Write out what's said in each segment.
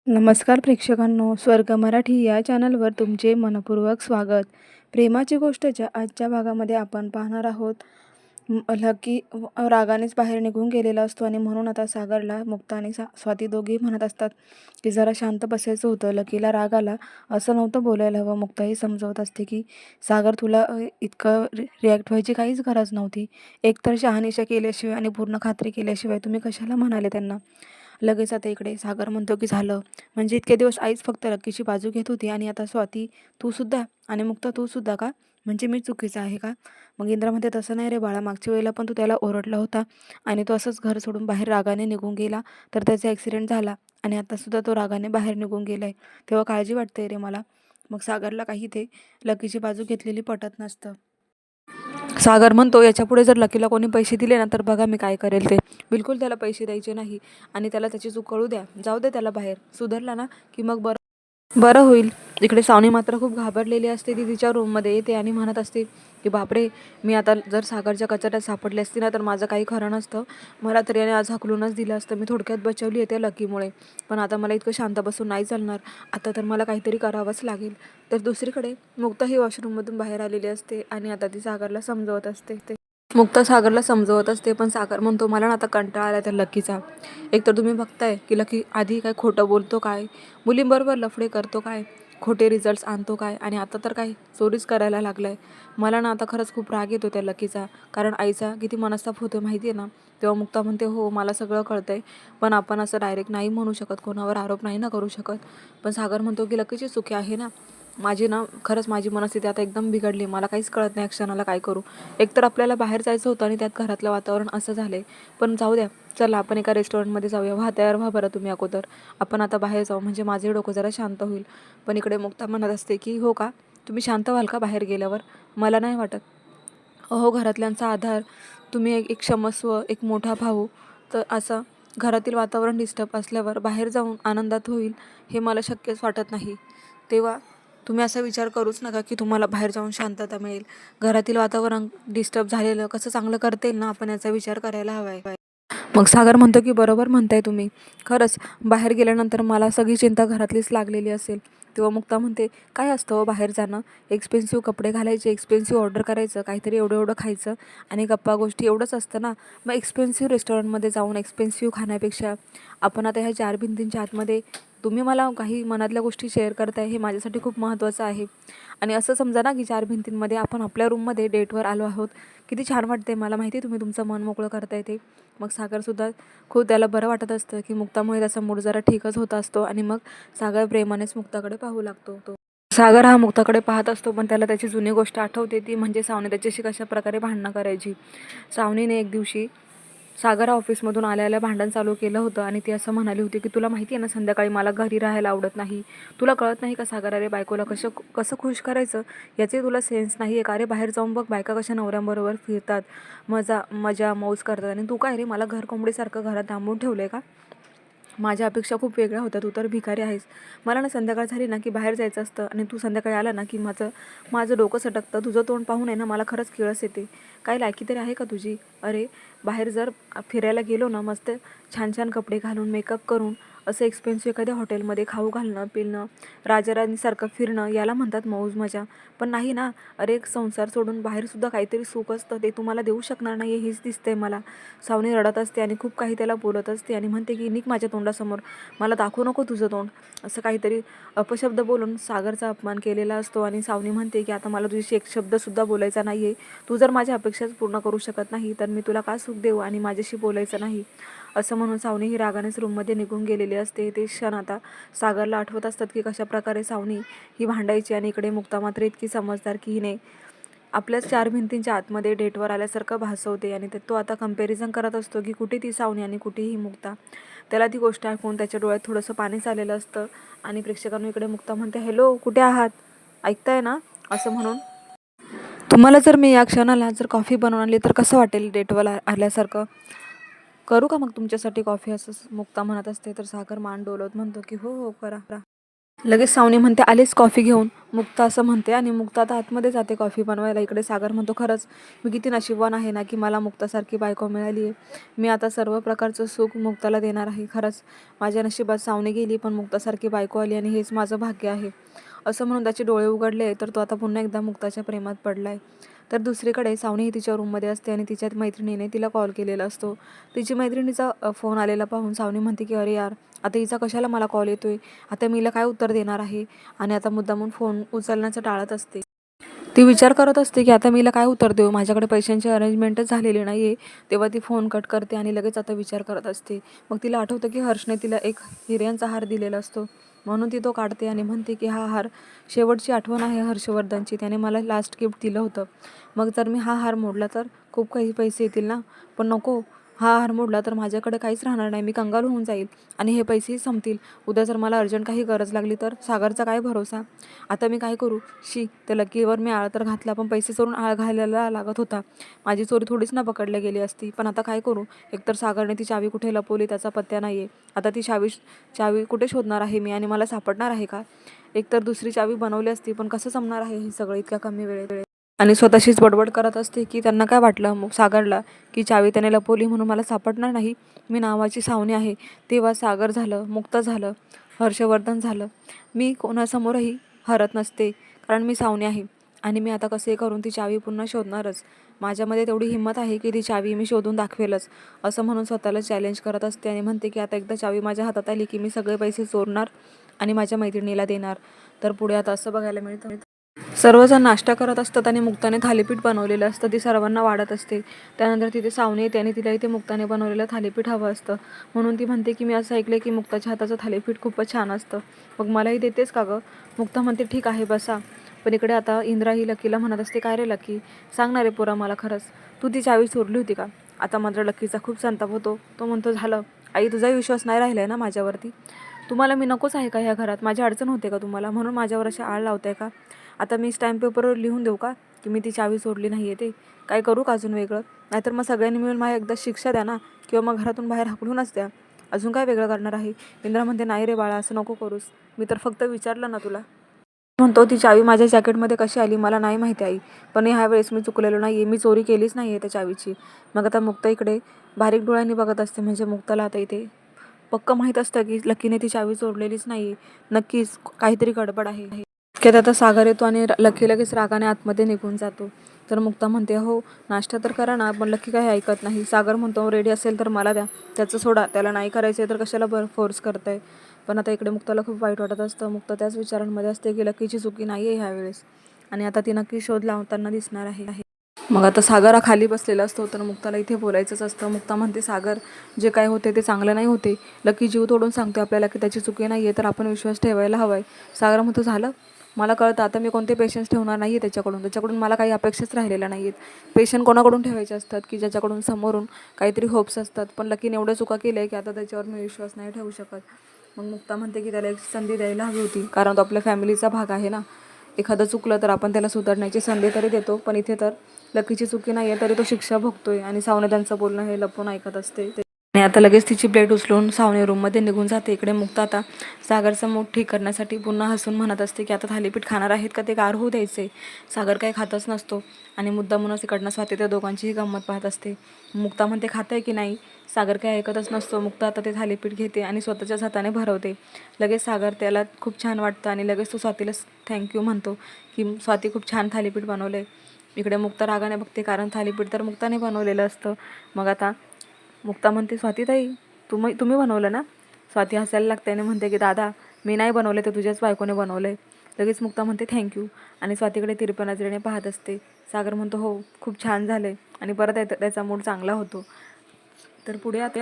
नमस्कार प्रेक्षकांनो, स्वर्ग मराठी या चॅनलवर तुमचे मनपूर्वक स्वागत. प्रेमाची गोष्टच्या आजच्या भागामध्ये आपण पाहणार आहोत. लकी रागानेच बाहेर निघून गेलेला असतो आणि म्हणून आता सागरला मुक्ता आणि स्वाती दोघी म्हणत असतात की जरा शांत बसायचं होतं. लकीला राग आला, असं नव्हतं बोलायला हवं. मुक्ताही समजवत असते की सागर तुला इतकं रिॲक्ट व्हायची काहीच गरज नव्हती. एकतर शहानिशा केल्याशिवाय आणि पूर्ण खात्री केल्याशिवाय तुम्ही कशाला म्हणाले त्यांना. लगेच आता इकडे सागर म्हणतो की झालं म्हणजे इतके दिवस आईच फक्त लकीची बाजू घेत होती आणि आता स्वाती तू सुद्धा आणि मुक्ता तू सुद्धा का? म्हणजे मी चुकीचा आहे का? मग इंद्रा म्हणते तसं नाही रे बाळा, मागच्या वेळेला पण तू त्याला ओरडला होता आणि तो असंच घर सोडून बाहेर रागाने निघून गेला, तर त्याचा ॲक्सिडेंट झाला आणि आता सुद्धा तो रागाने बाहेर निघून गेलाय, तेव्हा काळजी वाटते रे मला. मग सागरला काही ते लकीची बाजू घेतलेली पटत नसतं. सागर म्हणतो याच्यापुढे जर लकीला कोणी पैसे दिले ना तर बघा मी काय करेल ते. बिलकुल त्याला पैसे द्यायचे नाही आणि त्याला त्याची चूक कळू द्या. जाऊ दे त्याला बाहेर. सुधारला ना की मग बरं बरं होईल. इकडे सावनी मात्र खूप घाबरलेली असते. ती तिच्या रूममध्ये येते आणि म्हणत असते की बापरे, मी आता जर सागरच्या कचाट्यात सापडली असती ना तर माझं काही खरं नसतं. मला तर याने आज हाकलूनच दिलं असतं. मी थोडक्यात बचावली आहे त्या लकीमुळे. पण आता मला इतकं शांत बसून नाही चालणार. आता तर मला काहीतरी करावंच लागेल. तर दुसरीकडे मुक्ता ही वॉशरूममधून बाहेर आलेली असते आणि आता ती सागरला समजवत असते. मुक्ता सागरला समजवत असते, पण सागर म्हणतो मला ना आता कंटाळा आला त्या लकीचा. एकतर तुम्ही बघताय की लकी आधी काय खोटं बोलतो काय, मुलींबरोबर लफडे करतो काय, खोटे रिझल्ट्स आणतो काय आणि आता तर काय चोरीच करायला लागलाय. मला ना आता खरंच खूप राग येतो त्या लकीचा, कारण आईचा किती मनस्ताप होतो माहिती आहे ना. तेव्हा मुक्ता म्हणते हो मला सगळं कळतंय, पण आपण असं डायरेक्ट नाही म्हणू शकत, कोणावर आरोप नाही ना करू शकत. पण सागर म्हणतो की लकीची चुकी आहे ना. माझी ना खरंच माझी मनस्थिती आता एकदम बिघडली. मला काहीच कळत नाही क्षणाला काय करू. एकतर आपल्याला बाहेर जायचं होतं आणि त्यात घरातलं वातावरण असं झालंय. पण जाऊ द्या, चला आपण एका रेस्टॉरंटमध्ये जाऊया. तयार व्हा बरं तुम्ही अगोदर. आपण आता बाहेर जाऊ म्हणजे माझे डोकं जरा शांत होईल. पण इकडे मुक्ता म्हणत असते की हो का? तुम्ही शांत व्हाल का बाहेर गेल्यावर? मला नाही वाटत. अहो घरातल्यांचा आधार, तुम्ही एक एक क्षमस्व, एक मोठा भाऊ, तर असं घरातील वातावरण डिस्टर्ब असल्यावर बाहेर जाऊन आनंदात होईल हे मला शक्यच वाटत नाही. तेव्हा तुम्ही असा विचार करूच नका की तुम्हाला बाहेर जाऊन शांतता मिळेल. घरातील वातावरण डिस्टर्ब झालेलं कसं चांगलं करता येईल ना, आपण याचा विचार करायला हवा आहे. मग सागर म्हणतो की बरोबर म्हणताय तुम्ही. खरंच बाहेर गेल्यानंतर मला सगळी चिंता घरातलीच लागलेली असेल. तेव्हा मुक्ता म्हणते काय असतं हो बाहेर जाणं, एक्सपेन्सिव्ह कपडे घालायचे, एक्सपेन्सिव्ह ऑर्डर करायचं, काहीतरी एवढं एवढं खायचं आणि गप्पा गोष्टी एवढंच असतं ना. मग एक्सपेन्सिव्ह रेस्टॉरंटमध्ये जाऊन एक्सपेन्सिव्ह खाण्यापेक्षा आपण आता ह्या 4 भिंतींच्या आतमध्ये तुम्ही मला काही मनातल्या गोष्टी शेअर करताय हे माझ्यासाठी खूप महत्त्वाचं आहे. आणि असं समजा ना की 4 भिंतींमध्ये आपण आपल्या रूममध्ये डेटवर आलो आहोत. किती छान वाटते. मला माहिती आहे तुम्ही तुमचं मन मोकळं करताय ते. मग सागरसुद्धा खूप त्याला बरं वाटत असतं की मुक्तामुळे त्याचा मूड जरा ठीकच होत असतो आणि मग सागर प्रेमानेच मुक्ताकडे पाहू लागतो. सागर हा मुक्ताकडे पाहत असतो, पण त्याला त्याची जुनी गोष्ट आठवते, ती म्हणजे सावनी त्याच्याशी कशा प्रकारे भांडणं करायची. सावनीने एक दिवशी सागर ऑफिसमधून आल्या भांडण चालू केलं होतं आणि ती असं म्हणाली होती की तुला माहिती आहे ना संध्याकाळी मला घरी राहायला आवडत नाही. तुला कळत नाही का सागर, अरे बायकोला कसं कसं खुश करायचं याचे तुला सेन्स नाही आहे का? अरे बाहेर जाऊन बघ बायका कशा नवऱ्यांबरोबर फिरतात, मजा मौज करतात आणि तू काय रे मला घर कोंबडीसारखं घरात डांबून ठेवलं आहे का? माझ्या अपेक्षा खूप वेगळ्या होत्या. तू तर भिकारी आहेस. मला ना संध्याकाळ झाली ना की बाहेर जायचं असतं आणि तू संध्याकाळी आला ना की माझं माझं डोकं सटकतं. तुझं तोंड पाहून आहे ना मला खरंच किळस येते. काय लायकी तरी आहे का तुझी? अरे बाहेर जर फिरायला गेलो ना मस्त छान छान कपडे घालून मेकअप करून असं एक्सपेन्सिव्ह एखाद्या हॉटेलमध्ये खाऊ घालणं पिणं राजाराणीसारखं फिरणं याला म्हणतात मौज मजा. पण नाही ना. अरे एक संसार सोडून बाहेरसुद्धा काहीतरी सुख असतं, ते तुम्हाला देऊ शकणार नाही हेच दिसतंय मला. सावनी रडत असते आणि खूप काही त्याला बोलत असते आणि म्हणते की निघ माझ्या तोंडासमोर, मला दाखवू नको तुझं तोंड. असं काहीतरी अपशब्द बोलून सागरचा अपमान केलेला असतो आणि सावनी म्हणते की आता मला तुझ्याशी एक शब्दसुद्धा बोलायचा नाही आहे. तू जर माझ्या अपेक्षाच पूर्ण करू शकत नाही तर मी तुला का सुख देऊ आणि माझ्याशी बोलायचं नाही. असं म्हणून सावनी ही रागानेच रूममध्ये निघून गेलेली असते. ते क्षण आता सागरला आठवत असतात की कशाप्रकारे सावनी ही भांडायची आणि इकडे मुक्ता मात्र इतकी समजदार की हिने आपल्याच 4 भिंतींच्या आतमध्ये डेटवर आल्यासारखं भासवते आणि तो आता कंपॅरिझन करत असतो की कुठे ती सावनी आणि कुठे ही मुक्ता. त्याला ती गोष्ट ऐकून त्याच्या डोळ्यात थोडंसं पाणी चाललेलं असतं आणि प्रेक्षकांना इकडे मुक्ता म्हणते हॅलो कुठे आहात, ऐकताय ना, असं म्हणून. तुम्हाला जर मी या क्षणाला जर कॉफी बनवून आणली तर कसं वाटेल डेटवर आल्यासारखं? करू का मग तुमच्यासाठी कॉफी, असं मुक्ता म्हणत असते. तर सागर मान डोलत म्हणतो की हो हो करा. लगेच सावनी म्हणते आलेच कॉफी घेऊन. मुक्ता असं म्हणते आणि मुक्ता आता आतमध्ये जाते कॉफी बनवायला. इकडे सागर म्हणतो खरंच मी किती नशीबवान आहे ना की मला मुक्तासारखी बायको मिळाली आहे. मी आता सर्व प्रकारचं सुख मुक्ताला देणार आहे. खरंच माझ्या नशिबात सावनी गेली पण मुक्तासारखी बायको आली आणि हेच माझं भाग्य आहे. असं म्हणून त्याचे डोळे उघडले तर तो आता पुन्हा एकदा मुक्ताच्या प्रेमात पडलाय. तर दुसरीकडे सावनी ही तिच्या रूममध्ये असते आणि तिच्या मैत्रिणीने तिला कॉल केलेला असतो. तिची मैत्रिणीचा फोन आलेला पाहून सावनी म्हणते की अरे यार, आता हिचा कशाला मला कॉल येतोय, आता मी हिला काय उत्तर देणार आहे. आणि आता मुद्दामून फोन उचलण्याचं टाळत असते. ती विचार करत असते की आता मी हिला काय उत्तर देऊ, माझ्याकडे पैशांची अरेंजमेंटच झालेली नाही आहे. तेव्हा ती फोन कट करते आणि लगेच आता विचार करत असते. मग तिला आठवतं की हर्षने तिला एक हिऱ्यांचा हार दिलेला असतो. म्हणून ती तो काढते आणि म्हणते की हा हार शेवटची आठवण आहे हर्षवर्धनची, त्याने मला लास्ट गिफ्ट दिलं होतं. मग जर मी हा हार मोडला तर खूप काही पैसे येतील ना, पण नको, हा हार मोडला तर माझ्याकडे काहीच राहणार नाही, मी कंगाल होऊन जाईल आणि हे पैसेही संपतील. उद्या जर मला अर्जंट काही गरज लागली तर सागरचा काय भरोसा. आता मी काय करू. त्या लकीवर मी आळ तर घातला पण पैसे चोरून आळ घालायला लागत होता. माझी चोरी थोडीच ना पकडल्या गेली असती. पण आता काय करू. एकतर सागरने ती चावी कुठे लपवली त्याचा पत्त्या नाही आहे. आता ती चावी कुठे शोधणार आहे मी आणि मला सापडणार आहे का. एकतर दुसरी चावी बनवली असती पण कसं जमणार आहे हे सगळं इतक्या कमी वेळेत. आणि स्वतःशीच बडबड करत असते की त्यांना काय वाटलं मग सागरला की चावी त्याने लपवली म्हणून मला सापडणार नाही. मी नावाची सावनी आहे. तेव्हा सागर झालं, मुक्त झालं, हर्षवर्धन झालं, मी कोणासमोरही हरत नसते कारण मी सावनी आहे. आणि मी आता कसे करून ती चावी पुन्हा शोधणारच. माझ्यामध्ये तेवढी हिंमत आहे की ती चावी मी शोधून दाखवेलच. असं म्हणून स्वतःला चॅलेंज करत असते आणि म्हणते की आता एकदा चावी माझ्या हातात आली की मी सगळे पैसे चोरणार आणि माझ्या मैत्रिणीला देणार. तर पुढे आता असं बघायला मिळतं, सर्वजण नाश्ता करत असतात आणि मुक्ताने थालीपीठ बनवलेलं असतं. ती सर्वांना वाढत असते. त्यानंतर तिथे सावनी येते आणि तिला इथे मुक्ताने बनवलेलं थालीपीठ हवं असतं. म्हणून ती म्हणते की मी असं ऐकलं की मुक्ताच्या हाताचं थालीपीठ खूपच छान असतं, मग मलाही देतेस का गं. मुक्ता म्हणते ठीक आहे बसा. पण इकडे आता इंद्रा ही लकीला म्हणत असते काय रे लकी, सांगणार आहे पोरा मला खरंच, तू ती चावी चोरली होती का. आता मात्र लकीचा खूप संताप होतो. तो म्हणतो झालं आई, तुझाही विश्वास नाही राहिला आहे ना माझ्यावरती. तुम्हाला मी नकोच आहे का ह्या घरात, माझी अडचण होते का तुम्हाला, म्हणून माझ्यावर अशी आळ लावताय का. आता मी स्टॅम्प पेपरवर लिहून देऊ का की मी ती चावी सोडली नाही आहे ते, काय करू का अजून वेगळं. नाहीतर मग सगळ्यांनी मिळून मला एकदा शिक्षा द्या ना, किंवा मग घरातून बाहेर हाकलूनच द्या. अजून काय वेगळं करणार आहे. इंद्रा म्हणते नाही रे बाळा, असं नको करूस, मी तर फक्त विचारलं ना तुला. म्हणतो ती चावी माझ्या जॅकेटमध्ये कशी आली मला नाही माहिती आई, पण ह्या वेळेस मी चुकलेलो नाही आहे, मी चोरी केलीच नाही आहे त्या चावीची. मग आता मुक्ता इकडे बारीक डोळ्यांनी बघत असते. म्हणजे मुक्ताला आता इथे पक्क माहीत असतं की लकीने ती चावी चोरलेलीच नाही आहे. नक्कीच काहीतरी गडबड आहे. इतक्यात आता सागर येतो आणि लकी लगेच रागाने आतमध्ये निघून जातो. तर मुक्ता म्हणते हो नाश्ता तर करा ना, पण लकी काही ऐकत नाही. सागर म्हणतो रेडी असेल तर मला द्या, त्याचं सोडा, त्याला नाही करायचं तर कशाला फोर्स करताय. पण आता इकडे मुक्ताला खूप वाईट वाटत असतं. मुक्ता त्याच विचारांमध्ये असते की लकीची चुकी नाही आहे ह्यावेळेस आणि आता ती नक्की शोध लावताना दिसणार आहे. मग आता सागर हा खाली बसलेला असतो. तर मुक्ताला इथे बोलायचंच असतं. मुक्ता म्हणते सागर, जे काय होते ते चांगलं नाही होते. लकी जीव तोडून सांगतो आपल्याला की त्याची चुकी नाही आहे, तर आपण विश्वास ठेवायला हवा आहे. सागर म्हणतो झालं, मला कळतं आता मी कोणते पेशन्स ठेवणार नाही आहे त्याच्याकडून मला काही अपेक्षाच राहिलेल्या नाही आहेत. पेशंट कोणाकडून ठेवायचे असतात की ज्याच्याकडून समोरून काहीतरी होप्स असतात. पण लकीने एवढं चुका केलं आहे की आता त्याच्यावर मी विश्वास नाही ठेवू शकत. मग मुक्ता म्हणते की त्याला एक संधी द्यायला हवी होती, कारण तो आपल्या फॅमिलीचा भाग आहे ना. एखादं चुकलं तर आपण त्याला सुधारण्याची संधी तरी देतो, पण इथे तर लकीची चुकी नाही आहे तरी तो शिक्षा भोगतोय आणि सावने त्यांचं बोलणं हे लपून ऐकत असते. आणि आता लगेच तिची प्लेट उचलून सावने रूममध्ये निघून जाते. इकडे मुक्ता आता सागरचा मूड ठीक करण्यासाठी पुन्हा हसून म्हणत असते की आता थालीपीठ खाणार आहेत का ते गार होऊ द्यायचे. सागर काही खातच नसतो आणि मुद्दामूनच इकडनं स्वाती त्या दोघांचीही गंमत पाहत असते. मुक्ता म्हणते खाताय की नाही. सागर काही ऐकतच नसतो. मुक्ता आता ते थालीपीठ घेते आणि स्वतःच्याच हाताने भरवते. लगेच सागर त्याला खूप छान वाटतं आणि लगेच तो स्वातीला थँक्यू म्हणतो की स्वाती खूप छान थालीपीठ बनवलं आहे. इकडे मुक्ता रागाने बघते कारण थालीपीठ तर मुक्ताने बनवलेलं असतं. मग आता मुक्ता म्हणते स्वातीताई, तुम्ही बनवलं ना. स्वाती हसायला लागते आणि म्हणते की दादा, मी नाही बनवलं, ते तुझ्याच बायकोने बनवलं आहे. लगेच मुक्ता म्हणते थँक्यू आणि स्वातीकडे तिरप्या नजरेने पाहत असते. सागर म्हणतो हो खूप छान झालं आहे आणि परत त्याचा मूड चांगला होतो. तर पुढे आता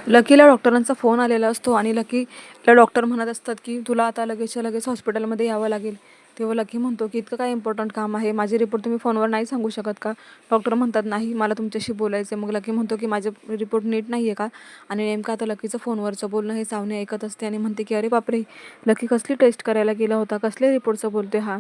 लकीला डॉक्टरांचा फोन आलेला असतो आणि लकीला डॉक्टर म्हणत असतात की तुला आता लगेचच्या लगेच हॉस्पिटलमध्ये यावं लागेल. तेव्हा लकी म्हणतो की इतकं काय इम्पॉर्टंट काम आहे, माझे रिपोर्ट तुम्ही फोनवर नाही सांगू शकत का. डॉक्टर म्हणतात नाही, मला तुमच्याशी बोलायचं आहे. मग लकी म्हणतो की माझे रिपोर्ट नीट नाही आहे का. आणि नेमकं आता लकीचं फोनवरचं बोलणं हे सावनी ऐकत असते आणि म्हणते की अरे बापरे, लकी कसली टेस्ट करायला गेला होता, कसले रिपोर्टचं बोलते हा,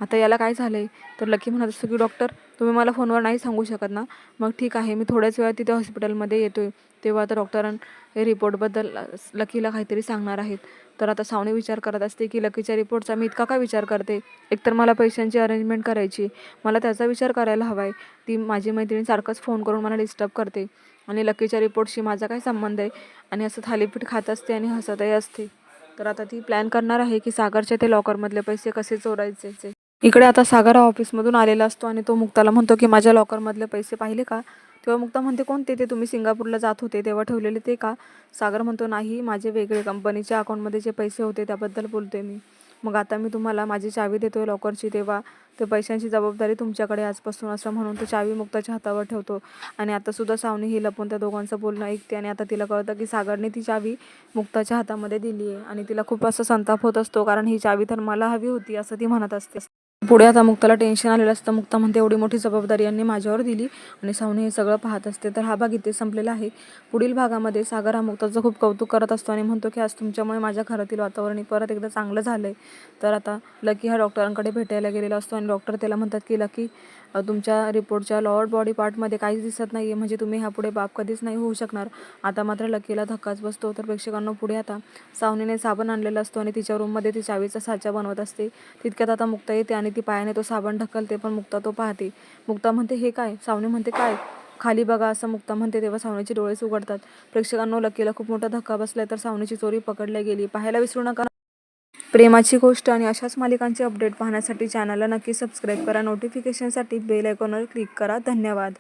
आता याला काय झालं आहे. तर लकी म्हणत असतो की डॉक्टर तुम्ही मला फोनवर नाही सांगू शकत ना? मग ठीक आहे, मी थोड्याच वेळात तिथे हॉस्पिटलमध्ये येतोय. तेव्हा आता हे रिपोर्टबद्दल लकीला काहीतरी सांगणार आहेत. तर आता सावनी विचार करत असते की लकीच्या रिपोर्टचा मी इतका का विचार करते? एकतर मला पैशांची अरेंजमेंट करायची, मला त्याचा विचार करायला हवा आहे. ती माझी मैत्रीण सारखंच फोन करून मला डिस्टर्ब करते आणि लकीच्या रिपोर्टशी माझा काय संबंध आहे? आणि असं थालीपीठ खात असते आणि हसतही असते. तर आता ती प्लॅन करणार आहे की सागरच्या ते लॉकरमधले पैसे कसे चोरायचे. इकडे आता सागर हा ऑफिसमधून आलेला असतो आणि तो मुक्ताला म्हणतो की माझ्या लॉकरमधले पैसे पाहिले का? तेव्हा मुक्ता म्हणते कोणते? ते तुम्ही सिंगापूरला जात होते तेव्हा ठेवलेले ते का? सागर म्हणतो नाही, माझे वेगळे कंपनीच्या अकाउंटमध्ये जे पैसे होते त्याबद्दल बोलतोय मी. मग आता मी तुम्हाला माझी चावी देतोय लॉकरची, तेव्हा ते पैशांची जबाबदारी तुमच्याकडे आजपासून, असं म्हणून तो चावी मुक्ताच्या हातावर ठेवतो. आणि आता सुद्धा सावनी ही लपून त्या दोघांचं बोलणं ऐकते आणि आता तिला कळतं की सागरने ती चावी मुक्ताच्या हातामध्ये दिली आहे आणि तिला खूप असा संताप होत असतो, कारण ही चावी तर मला हवी होती असं ती म्हणत असते. पुढे आता मुक्ताला टेन्शन आलेलं असतं. मुक्ता म्हणते एवढी मोठी जबाबदारी यांनी माझ्यावर दिली आणि सावनी हे सगळं पाहत असते. तर हा भाग इथे संपलेला आहे. पुढील भागामध्ये सागर हा मुक्ताचं खूप कौतुक करत असतो आणि म्हणतो की आज तुमच्यामुळे माझ्या घरातील वातावरण परत एकदा चांगलं झालंय. तर आता लकी हा डॉक्टरांकडे भेटायला गेलेला असतो आणि डॉक्टर त्याला म्हणतात की लकी, तुमच्या रिपोर्टच्या लोअर बॉडी पार्टमध्ये काहीच दिसत नाही आहे, म्हणजे तुम्ही ह्यापुढे बाप कधीच नाही होऊ शकणार. आता मात्र लकीला धक्काच बसतो. तर प्रेक्षकांना पुढे आता सावनीने साबण आणलेला असतो आणि तिच्या रूममध्ये ती चावीचा साचा बनवत असते. तितक्यात आता मुक्ता येते आणि ती पायाने तो साबण ढकलते, पण मुक्ता तो पाहते. मुक्ता म्हणते हे काय? सावनी म्हणते काय? खाली बघा असं मुक्ता म्हणते. तेव्हा सावनीचे डोळेच उघडतात. प्रेक्षकांना लकीला खूप मोठा धक्का बसलाय, तर सावनीची चोरी पकडली गेली. पाहायला विसरू नका प्रेमाची गोष्ट आणि अशाच मालिकांचे अपडेट पाहण्यासाठी चॅनलला नक्की सबस्क्राईब करा. नोटिफिकेशनसाठी बेल आयकॉनवर क्लिक करा. धन्यवाद.